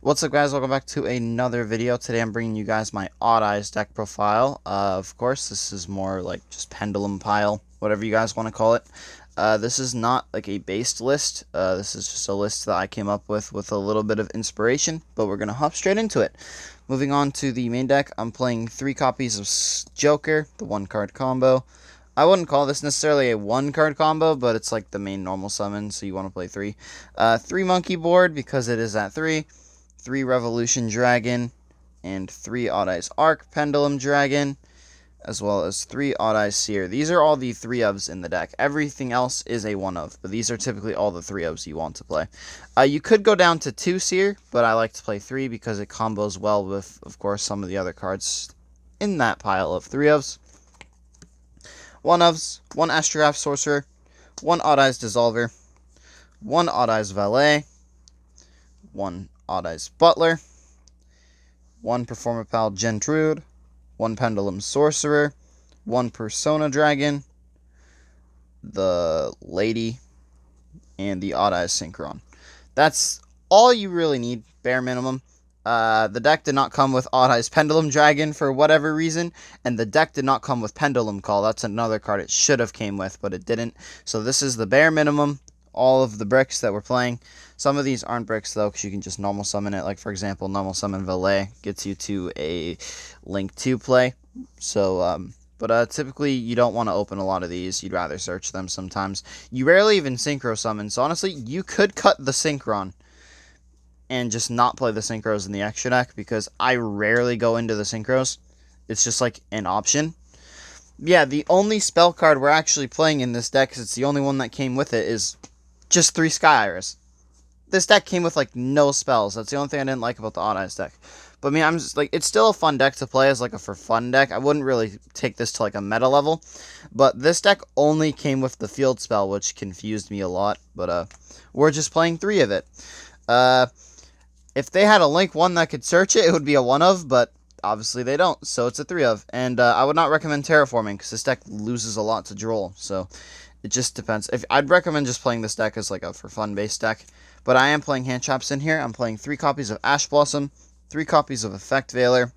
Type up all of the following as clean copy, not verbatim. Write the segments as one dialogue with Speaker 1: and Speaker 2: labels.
Speaker 1: What's up, guys? Welcome back to another video. Today I'm bringing you guys my Odd Eyes deck profile. Of course, this is more like just pendulum pile, whatever you guys want to call it. This is not like a based list. This is just a list that I came up with a little bit of inspiration, but we're going to hop straight into it. Moving on to the main deck, I'm playing 3 copies of Joker, the 1-card combo. I wouldn't call this necessarily a 1-card combo, but it's like the main normal summon, so you want to play 3. 3 Monkey board because it is at 3. 3 Revolution Dragon, and 3 Odd Eyes Arc Pendulum Dragon, as well as 3 Odd Eyes Seer. These are all the 3-ofs in the deck. Everything else is a 1-of, but these are typically all the 3-ofs you want to play. You could go down to 2 Seer, but I like to play 3 because it combos well with, of course, some of the other cards in that pile of 3-ofs. 1-ofs, 1 Astrograph Sorcerer, 1 Odd Eyes Dissolver, 1 Odd Eyes Valet, 1 Odd Eyes Butler, 1 Performapal Gentrude, 1 Pendulum Sorcerer, 1 Persona Dragon, the Lady, and the Odd Eyes Synchron. That's all you really need, bare minimum. The deck did not come with Odd Eyes Pendulum Dragon for whatever reason, and the deck did not come with Pendulum Call. That's another card it should have came with, but it didn't. So this is the bare minimum, all of the bricks that we're playing. Some of these aren't bricks, though, because you can just normal summon it. Like, for example, normal summon Valet gets you to a Link 2 play. So, typically, you don't want to open a lot of these. You'd rather search them sometimes. You rarely even Synchro summon, so honestly, you could cut the Synchron and just not play the Synchros in the extra deck, because I rarely go into the Synchros. It's just like an option. Yeah, the only spell card we're actually playing in this deck, because it's the only one that came with it, is just 3 Sky Iris. This deck came with like no spells. That's the only thing I didn't like about the Odd Eyes deck. But I mean, I'm just like, it's still a fun deck to play as like a for fun deck. I wouldn't really take this to like a meta level, but this deck only came with the field spell, which confused me a lot. But we're just playing 3 of it. If they had a Link 1 that could search it, it would be a 1-of, but obviously they don't, so it's a 3-of. And I would not recommend Terraforming, because this deck loses a lot to Droll, so it just depends. I'd recommend just playing this deck as like a for fun based deck, but I am playing hand traps in here. I'm playing 3 copies of Ash Blossom, 3 copies of Effect Veiler,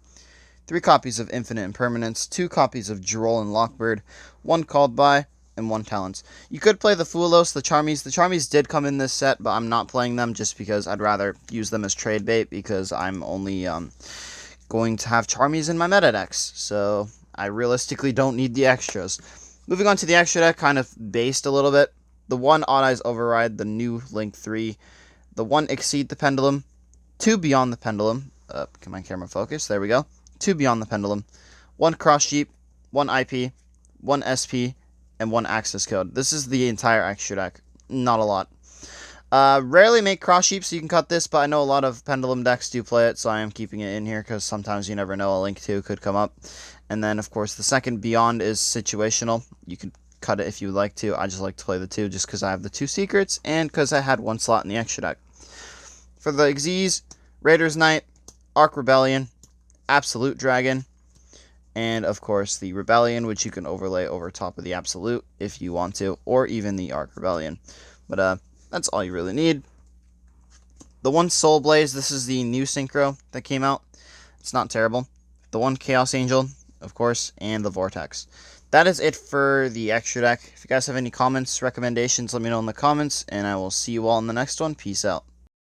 Speaker 1: 3 copies of Infinite Impermanence, 2 copies of Droll and Lockbird, 1 Called By, and 1 Talents. You could play the Fulos, the Charmies. The Charmies did come in this set, but I'm not playing them just because I'd rather use them as trade bait, because I'm only going to have Charmies in my meta decks, so I realistically don't need the extras. Moving on to the extra deck, kind of based a little bit. The 1 Odd Eyes Override, the new Link 3, the 1 Exceed the Pendulum, 2 Beyond the Pendulum. Can my camera focus? There we go. 2 Beyond the Pendulum, 1 Cross Sheep, 1 IP, 1 SP, and 1 Access Code. This is the entire extra deck. Not a lot. Rarely make Cross Sheep, so you can cut this, but I know a lot of Pendulum decks do play it, so I am keeping it in here, because sometimes you never know, a Link 2 could come up. And then, of course, the second Beyond is situational. You can cut it if you would like to. I just like to play the 2 just because I have the 2 secrets, and because I had 1 slot in the extra deck. For the Xyz, Raider's Knight, Arc Rebellion, Absolute Dragon, and, of course, the Rebellion, which you can overlay over top of the Absolute if you want to, or even the Arc Rebellion. But, that's all you really need. The 1 Soul Blaze, this is the new Synchro that came out. It's not terrible. The 1 Chaos Angel, of course, and the Vortex. That is it for the extra deck. If you guys have any comments, recommendations, let me know in the comments, and I will see you all in the next one. Peace out.